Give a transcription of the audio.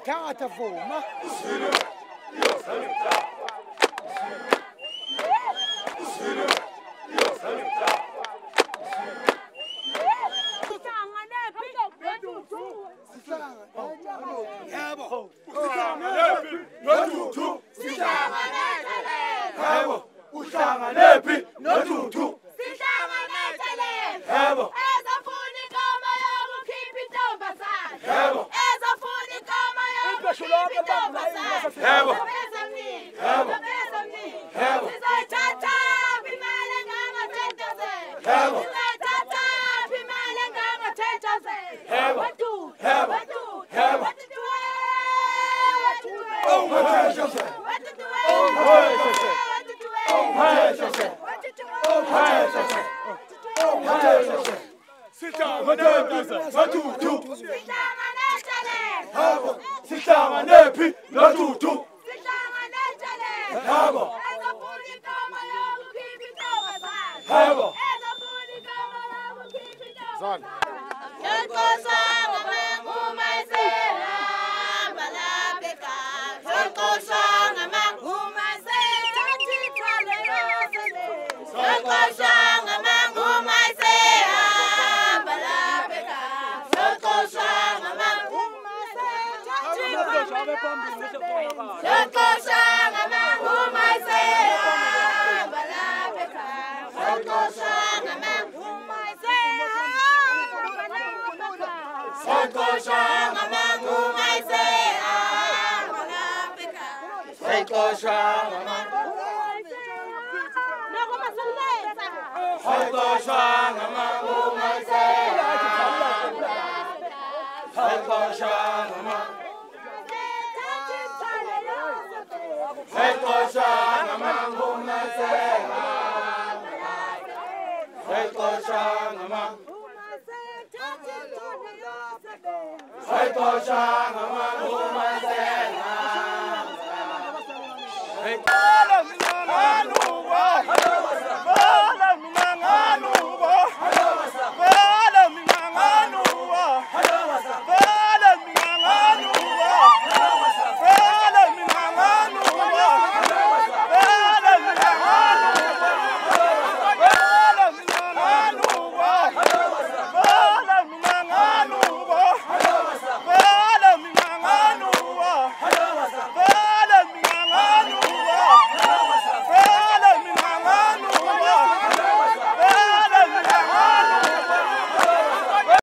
Thatha vuma. Uhlanganephi noDudu Sihlanganethele yebo ezofuna inkomo yokukhipha intombazane yebo ezofuna inkomo yokukhipha intombazane yebo yebo yebo sizoyithatha imali engama-10,000 yebo sizoyithatha imali engama-10,000 yebo wadu yebo wadu yebo wadu Sihlanganephi noDudu yebo yebo Hey,